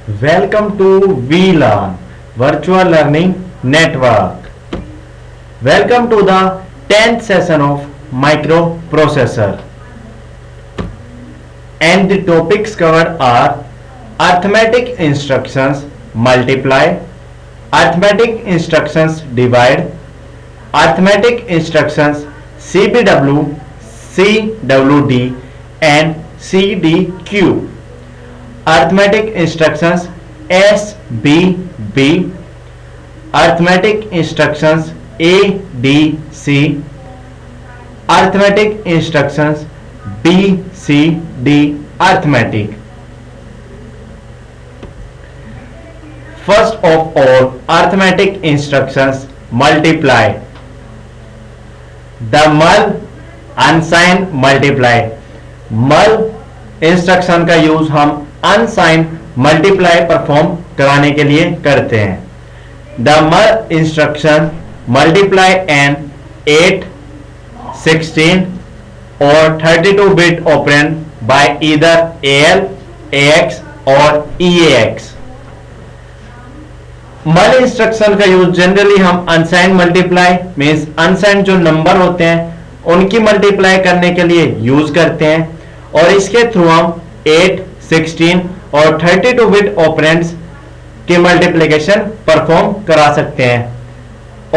Welcome to VLearn Virtual Learning Network. Welcome to the 10th session of microprocessor. And the topics covered are arithmetic instructions multiply, arithmetic instructions divide, arithmetic instructions CBW, CWD and CDQ. Arithmetic instructions SBB, arithmetic instructions ADC, arithmetic instructions BCD arithmetic. First of all, arithmetic instructions multiply. The mul unsigned multiply. मल instruction का use हम unsigned multiply perform कराने के लिए करते हैं। The मल instruction multiply N 8, 16 और 32 bit operand by either AL, AX और EAX। मल इंस्ट्रक्शन का यूज जनरली हम अनसाइन मल्टीप्लाई मींस अनसाइन जो नंबर होते हैं उनकी मल्टीप्लाई करने के लिए यूज करते हैं और इसके थ्रू हम 8, 16 और 32 बिट ऑपरेंड्स की मल्टीप्लिकेशन परफॉर्म करा सकते हैं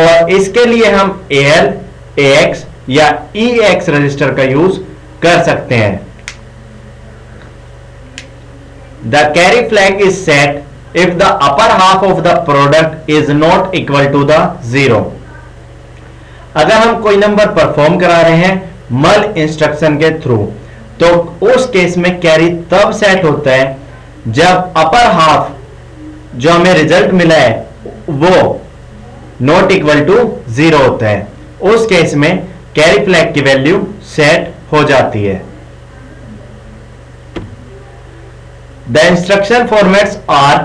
और इसके लिए हम AL, AX या EX रजिस्टर का यूज कर सकते हैं। The carry flag is set if the upper half of the product is not equal to the 0. अगर हम कोई नंबर परफॉर्म करा रहे हैं मल इंस्ट्रक्शन के थ्रू तो उस केस में कैरी तब सेट होता है जब अपर हाफ जो हमें रिजल्ट मिला है वो नॉट इक्वल टू 0 होता है। उस केस में कैरी फ्लैग की वैल्यू सेट हो जाती है। The instruction formats are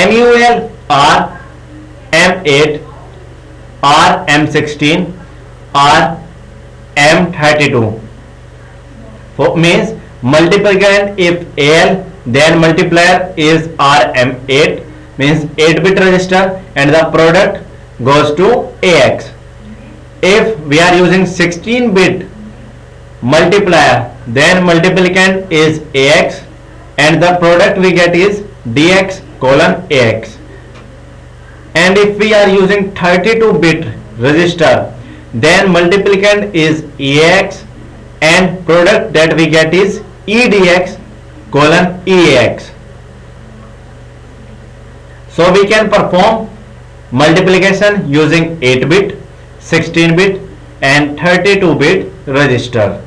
MUL R M8 R M16 R M32 means multiplicand if AL then multiplier is RM8 means 8-bit register and the product goes to AX. If we are using 16-bit multiplier then multiplicand is AX and the product we get is DX colon AX. And if we are using 32-bit register then multiplicand is EAX and product that we get is EDX colon EAX. So we can perform multiplication using 8-bit, 16-bit and 32-bit register.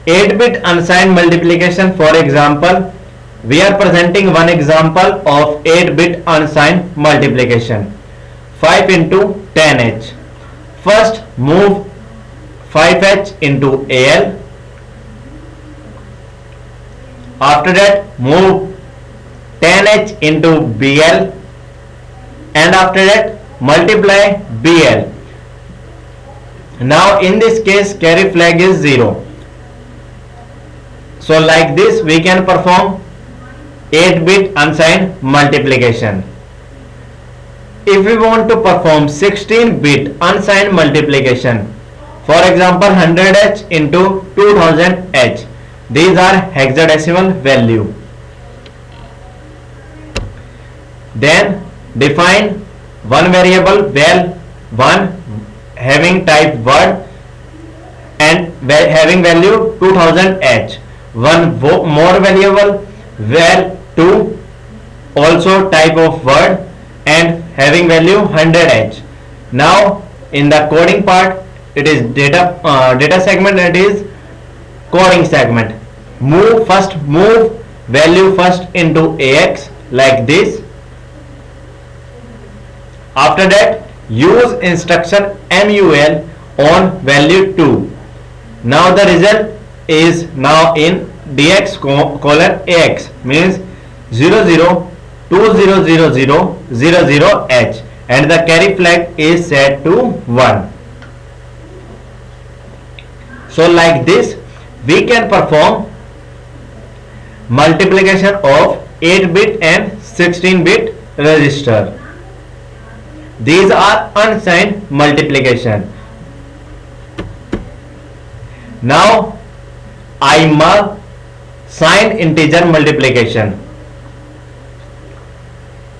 8-bit unsigned multiplication, for example, we are presenting one example of 8-bit unsigned multiplication. 5 into 10H. First move 5H into AL. After that move 10H into BL and after that multiply BL. Now in this case carry flag is 0. So like this we can perform 8-bit unsigned multiplication. If we want to perform 16-bit unsigned multiplication, for example 100H into 2000H, these are hexadecimal value. Then define one variable val1 having type word and having value 2000H. One more variable val2 also type of word and having value 100H. Now in the coding part it is data segment, it is coding segment. Move value first into AX like this. After that use instruction MUL on value 2. Now the result is now in DX colon AX means 00200000H and the carry flag is set to 1. So like this we can perform multiplication of 8-bit and 16-bit register. These are unsigned multiplication. Now IMAL, signed integer multiplication.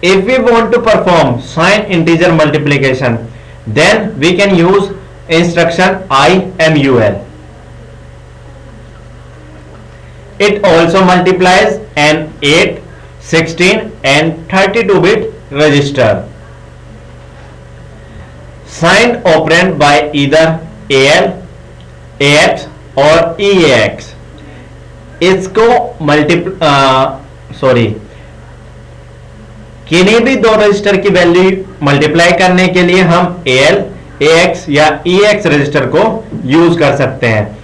If we want to perform signed integer multiplication, then we can use instruction IMUL. It also multiplies an 8, 16 and 32-bit register. Signed operand by either AL, AX और EAX. इसको किन्हीं भी दो register की value multiply करने के लिए हम AL, AX या EX रजिस्टर को यूज कर सकते हैं.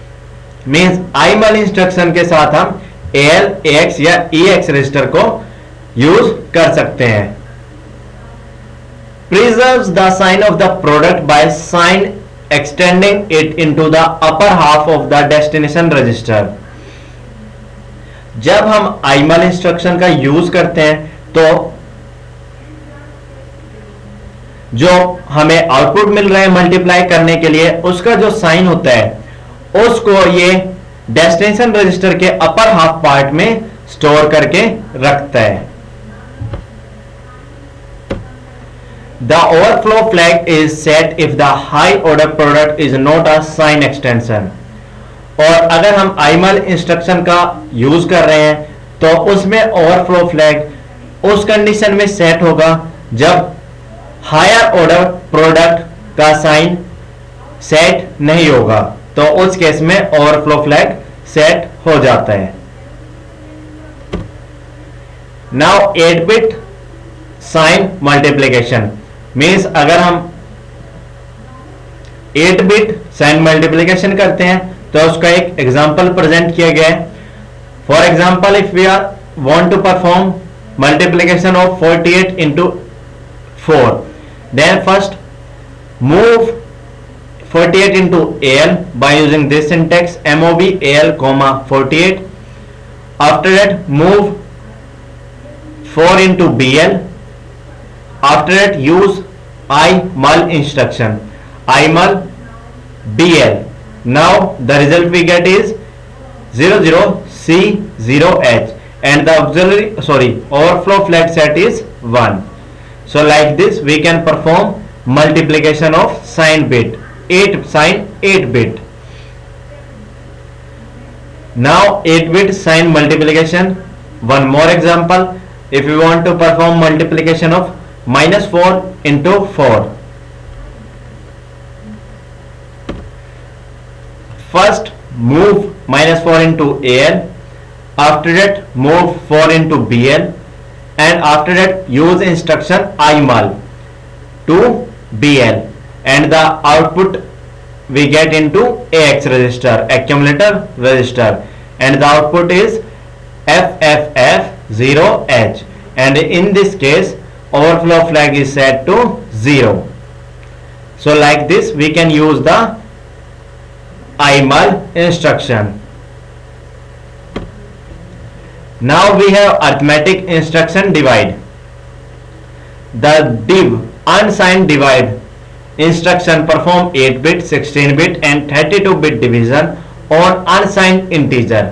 मींस IMUL इंस्ट्रक्शन के साथ हम AL, AX या EX रजिस्टर को यूज कर सकते हैं. Preserves the sign of the product by sign extending it into the upper half of the destination register. जब हम IMUL इंस्ट्रक्शन का यूज करते हैं तो जो हमें आउटपुट मिल रहा है मल्टीप्लाई करने के लिए, उसका जो साइन होता है उसको ये डेस्टिनेशन रजिस्टर के अपर हाफ पार्ट में स्टोर करके रखता है. The overflow flag is set if the high order product is not a sign extension. और अगर हम IMUL इंस्ट्रक्शन का यूज कर रहे हैं तो उसमें ओवरफ्लो फ्लैग उस कंडीशन में सेट होगा जब हायर ऑर्डर प्रोडक्ट का साइन सेट नहीं होगा, तो उस केस में ओवरफ्लो फ्लैग सेट हो जाता है. Now 8-bit sign multiplication means अगर हम 8-bit साइन मल्टीप्लीकेशन करते हैं तो उसका एक एग्जांपल प्रेजेंट किया गया है. For example, if we are want to perform multiplication of 48 into 4, then first move 48 into AL by using this syntax MOV AL, 48. After that move 4 into BL. After that use IMUL instruction, IMUL BL. Now the result we get is 00C0H and the overflow flag set is 1. So like this we can perform multiplication of sign bit, 8-bit. Now 8-bit sign multiplication. One more example, if we want to perform multiplication of -4 into 4. First move -4 into AL, after that move 4 into BL, and after that use instruction IMUL to BL, and the output we get into AX register, accumulator register, and the output is FFF0H, and in this case overflow flag is set to 0. So like this we can use the IMUL instruction. Now we have arithmetic instruction divide. The div unsigned divide instruction perform 8-bit, 16-bit and 32-bit division on unsigned integer.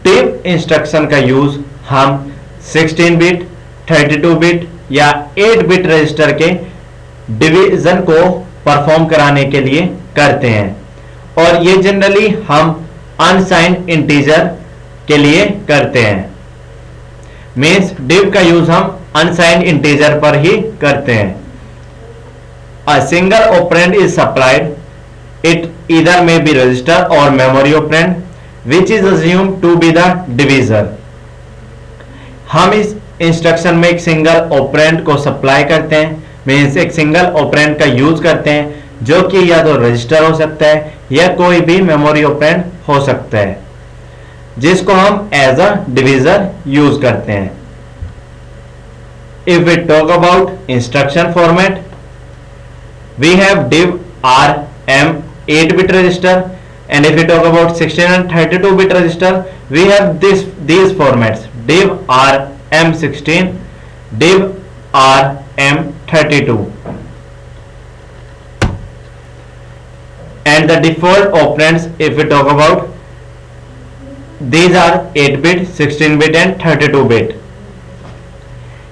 Div instruction का use हम 16-bit, 32-bit या 8-bit register के division को perform कराने के लिए करते हैं, और ये जनरली हम अनसाइंड इंटीजर के लिए करते हैं. मीन्स div का यूज हम अनसाइंड इंटीजर पर ही करते हैं. A single operand is supplied. It either may be register or memory operand, which is assumed to be the divisor. हम इस इंस्ट्रक्शन में एक सिंगल ऑपरेंड को सप्लाई करते हैं, मीन्स एक सिंगल ऑपरेंड का यूज करते हैं जो कि या तो रजिस्टर हो सकता है या कोई भी मेमोरी ऑपरेंड हो सकता है, जिसको हम एज अ डिविजर यूज करते हैं. If we talk about instruction format, we have div rm 8-bit register. And if we talk about 16 and 32 bit register, we have these formats: div RM16, div RM32. And the default operands, if we talk about, these are 8 bit, 16 bit and 32 bit.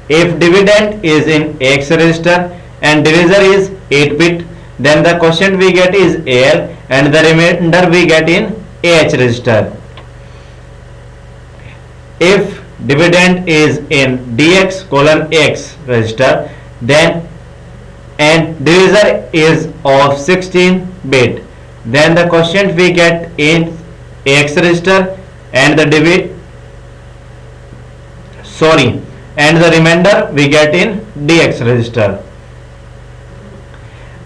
If dividend is in AX register and divisor is 8 bit, then the quotient we get is AL and the remainder we get in AH register. If dividend is in DX colon AX register, then and divisor is of 16 bit, then the quotient we get in AX register and the remainder we get in DX register.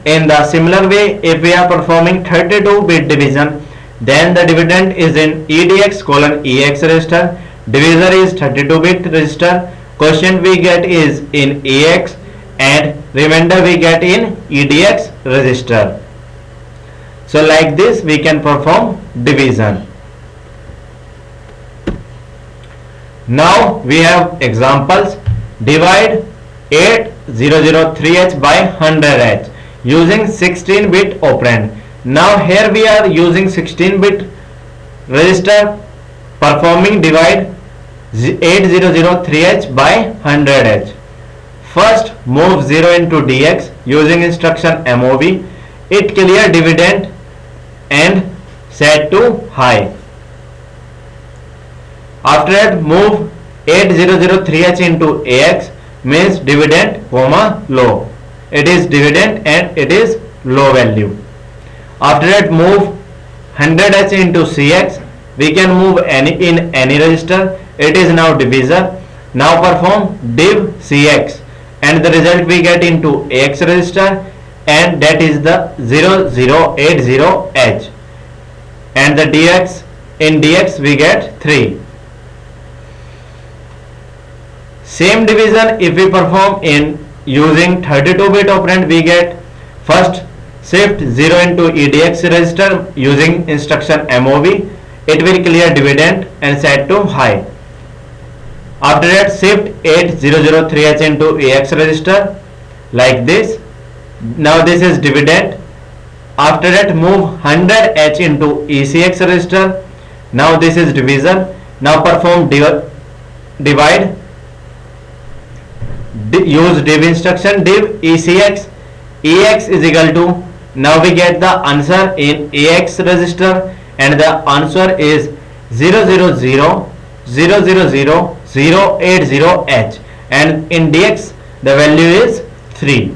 In the similar way, if we are performing 32-bit division, then the dividend is in EDX colon EX register, divisor is 32-bit register, quotient we get is in EX and remainder we get in EDX register. So like this we can perform division. Now we have examples. Divide 8003H by 100H using 16-bit operand. Now here we are using 16-bit register performing divide 8003H by 100H. First move 0 into DX using instruction MOV. It clear dividend and set to high. After that move 8003H into AX, means dividend comma low. It is dividend and it is low value. After that move 100H into CX. We can move in any register. It is now divisor. Now perform div CX and the result we get into AX register, and that is the 0080H, and the DX in DX we get 3. Same division if we perform in using 32-bit operand, we get first shift 0 into EDX register using instruction MOV. It will clear dividend and set to high. After that shift 8003H into AX register like this. Now this is dividend. After that move 100H into ECX register. Now this is divisor. Now perform divide. Use div instruction, div ECX. EX is equal to, now we get the answer in AX register, and the answer is 00000080H, and in DX the value is 3.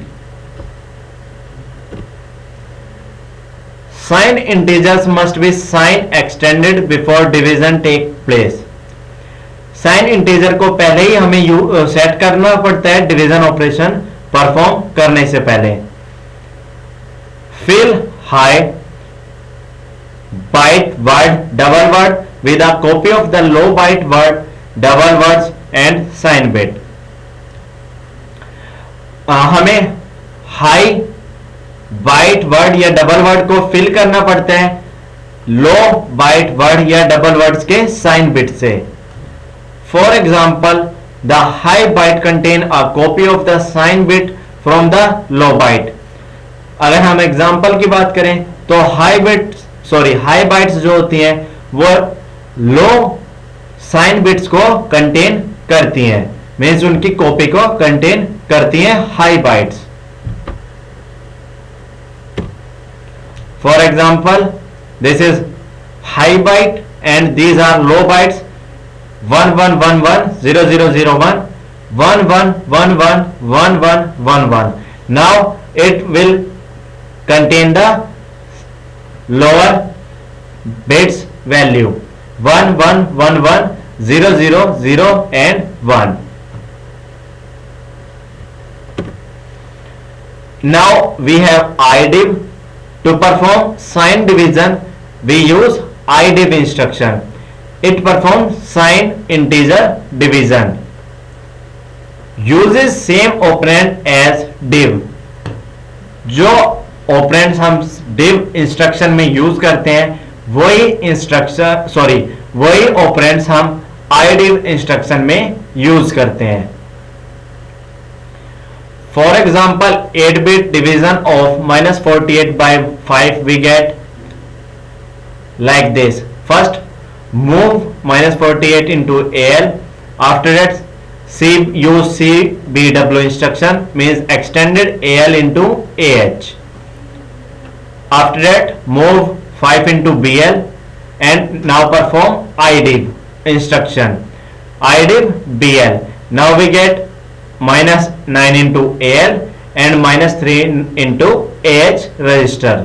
Sign integers must be sign extended before division take place. Sign integer को पहले ही हमें set करना पड़ता है division operation perform करने से पहले. Fill high byte word double word with a copy of the low byte word double words and sign bit. हमें हाई बाइट वर्ड या डबल वर्ड को फिल करना पड़ता है लो बाइट वर्ड या डबल वर्ड्स के साइन बिट से. For example, the high byte contain a copy of the sign bit from the low byte. अगर हम एग्जाम्पल की बात करें तो हाई बाइट्स जो होती हैं वो लो साइन बिट्स को कंटेन करती हैं, मीन्स उनकी कॉपी को कंटेन करती हैं high bytes. For example this is high byte and these are low bytes. 11110001 11111111. Now it will contain the lower bits value 111100 and 1. Now we have IDIV. To perform sign division we use IDIV instruction. It performs sign integer division. Uses same operand as div. जो operands हम div instruction में use करते हैं वही instruction वही operands हम आईडिव instruction में use करते हैं. For example 8-bit division of -48 by 5 we get like this. First move -48 into AL. After that use CBW instruction, means extended AL into AH. After that move 5 into BL and now perform IDIV instruction. IDIV BL. Now we get -9 into AL and -3 into AH register.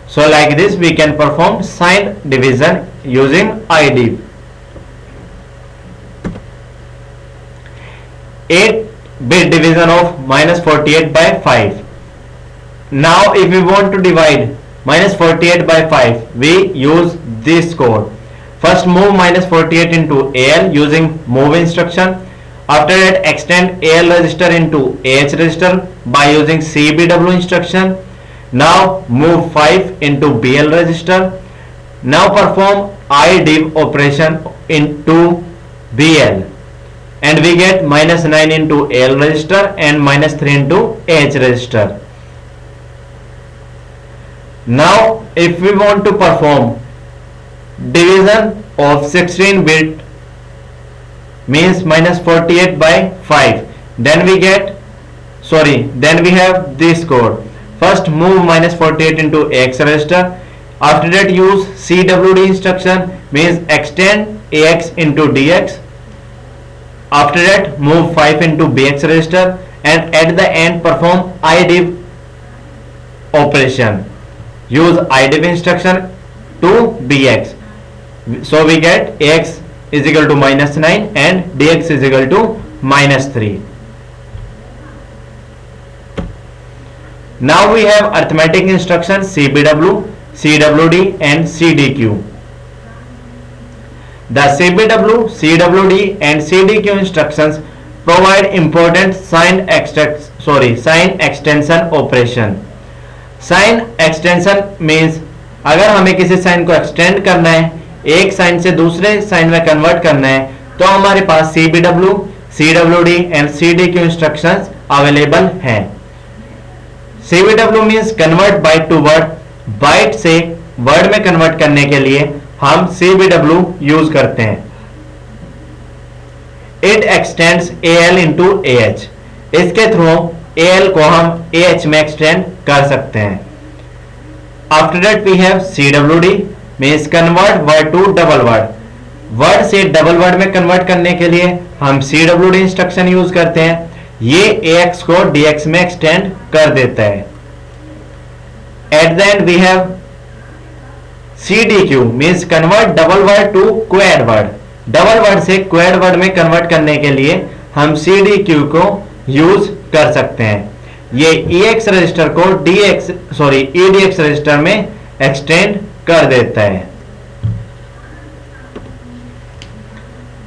So like this we can perform sign division using IDIV. 8-bit division of -48 by 5. Now if we want to divide -48 by 5, we use this code. First move -48 into AL using move instruction. After that extend AL register into AH register by using CBW instruction. Now move 5 into BL register. Now perform IDIV operation into BL. And we get -9 into AL register and -3 into AH register. Now if we want to perform division of 16-bit, means -48 by 5, then we have this code. First move -48 into AX register. After that use CWD instruction, means extend AX into DX. After that move 5 into BX register and at the end perform IDIV operation. Use IDIV instruction to BX. So we get AX is equal to -9 and DX is equal to -3. Now we have arithmetic instructions CBW, CWD and CDQ. The CBW, CWD and CDQ instructions provide important sign extension operation. Sign extension means अगर हमें किसी sign को extend करना है, एक sign से दूसरे sign में कन्वर्ट करना है, तो हमारे पास CBW, CWD एंड CDQ इंस्ट्रक्शंस अवेलेबल हैं. CBW means convert byte to word. Byte से वर्ड में कन्वर्ट करने के लिए हम CBW यूज करते हैं. It extends AL into AH. इसके थ्रू AL को हम AH में एक्सटेंड कर सकते हैं. After that we have CWD, means convert word to double word. Word से डबल वर्ड में कन्वर्ट करने के लिए हम CWD इंस्ट्रक्शन यूज करते हैं. ये AX को DX में एक्सटेंड कर देता है. At the end we have CDQ, means convert double word to quad word. Double word से क्वेड वर्ड में कन्वर्ट करने के लिए हम CDQ को यूज कर सकते हैं. ये EX रजिस्टर को EDX रजिस्टर में एक्सटेंड कर देता है.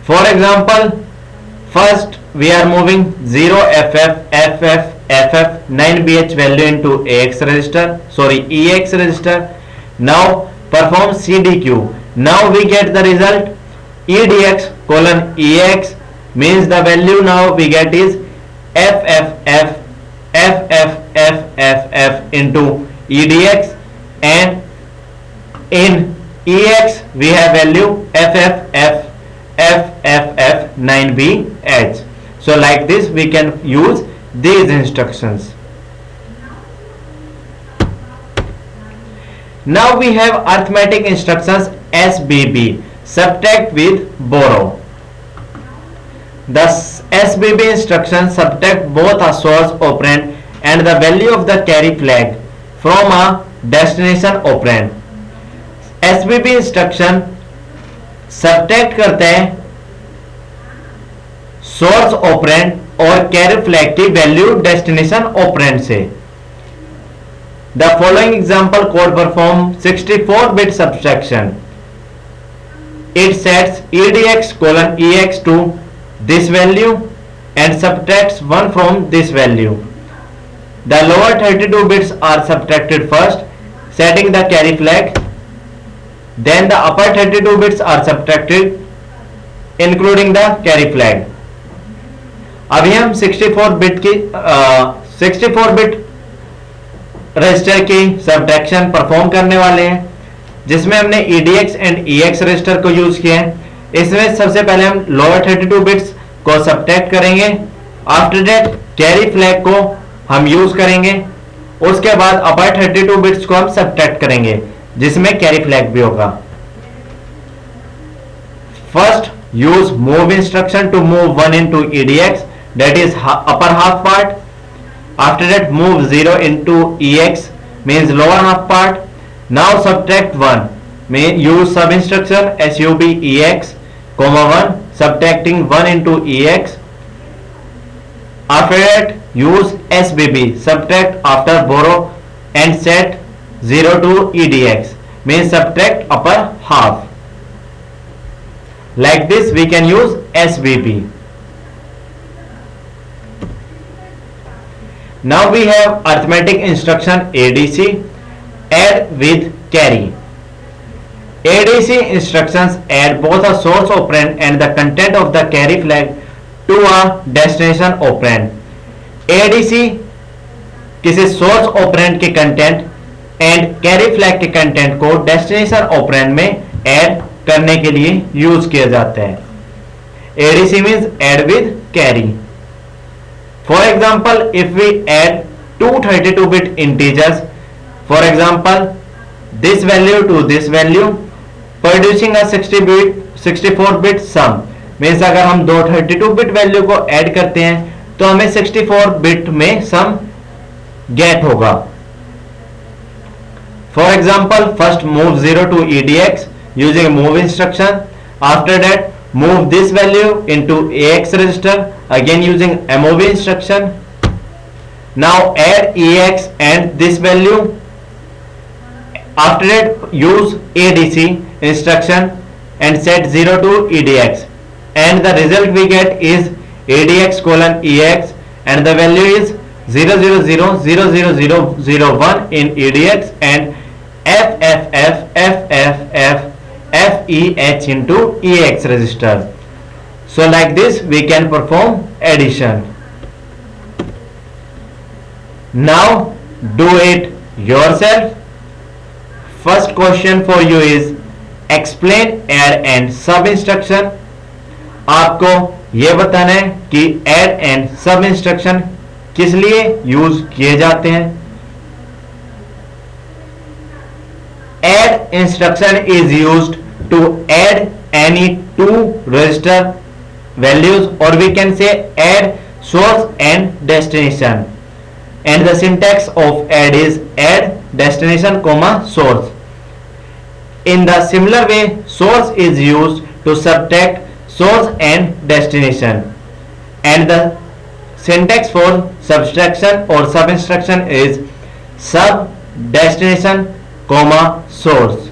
For example first we are moving 0FF 9BH value into EX register. Now perform CDQ. Now we get the result EDX colon EX, means the value now we get is FFF into EDX, and in EX we have value FFF 9BH. So like this we can use these instructions. Now we have arithmetic instructions SBB, subtract with borrow. The SBB instructions subtract both a source operand and the value of the carry flag from a destination operand. SBB instruction subtract करते हैं source operand और carry flag की value destination operand से. The following example code perform 64-bit subtraction. It sets EDX colon EX to this value and subtracts 1 from this value. The lower 32 bits are subtracted first, setting the carry flag then the upper 32 bits are subtracted including the carry flag. अभी हम 64 bit की 64 bit register की subtraction perform करने वाले हैं, जिसमें हमने EDX and EX register को यूज किया है। इसमें सबसे पहले हम लोअर 32 बिट्स को सब्ट्रैक्ट करेंगे, आफ्टर दैट कैरी फ्लैग को हम यूज करेंगे, उसके बाद अपर 32 बिट्स को हम सब्ट्रैक्ट करेंगे जिसमें कैरी फ्लैग भी होगा। First use move instruction to move 1 into EDX, that is upper half part. After that move 0 into EX means lower half part. Now subtract 1, mean use sub instruction SUB EX comma 1, subtracting 1 into EX. After that use SBB, subtract after borrow and set 0 to EDX, means subtract upper half. Like this we can use SBB. Now we have arithmetic instruction ADC, add with carry. ADC instructions add both a source operand and the content of the carry flag to a destination operand. ADC किसी source operand के content and carry flag के content को destination operand में add करने के लिए use किया जाता है। ADC means add with carry. For example, if we add two 32-bit integers, for example this value to this value, producing a 64-bit sum, means अगर हम दो 32-bit वैल्यू को ऐड करते हैं तो हमें 64-bit में सम गेट होगा। For example, first move 0 to EDX using move instruction, after that move this value into AX register again using MOV instruction. Now add EX and this value, after that use ADC instruction and set 0 to EDX, and the result we get is ADX colon EX and the value is 0000001 in EDX and FFFFFF FEH into EX register. So like this we can perform addition. Now do it yourself. First question for you is explain add and sub instruction. आपको ये बताना है कि add and sub instruction किस लिए use किए जाते हैं। Add instruction is used to add any two register values, or we can say add source and destination, and the syntax of add is add destination comma source. In the similar way, source is used to subtract source and destination, and the syntax for subtraction or sub instruction is sub destination comma source.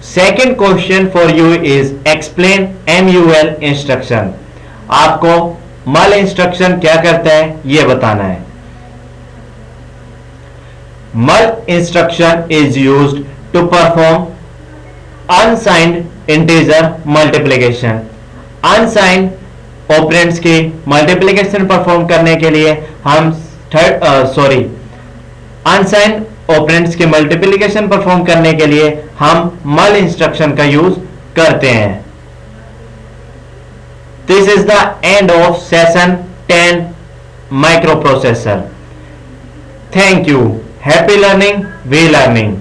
Second question for you is explain MUL instruction. आपको मल instruction क्या करता है ये बताना है। Mul instruction is used to perform unsigned integer multiplication. Unsigned operands की multiplication perform करने के लिए हम अनसाइंड ऑपरेंड्स की मल्टीप्लिकेशन परफॉर्म करने के लिए हम मल इंस्ट्रक्शन का यूज करते हैं। This is the end of session 10 microprocessor. Thank you. Happy learning, we learning.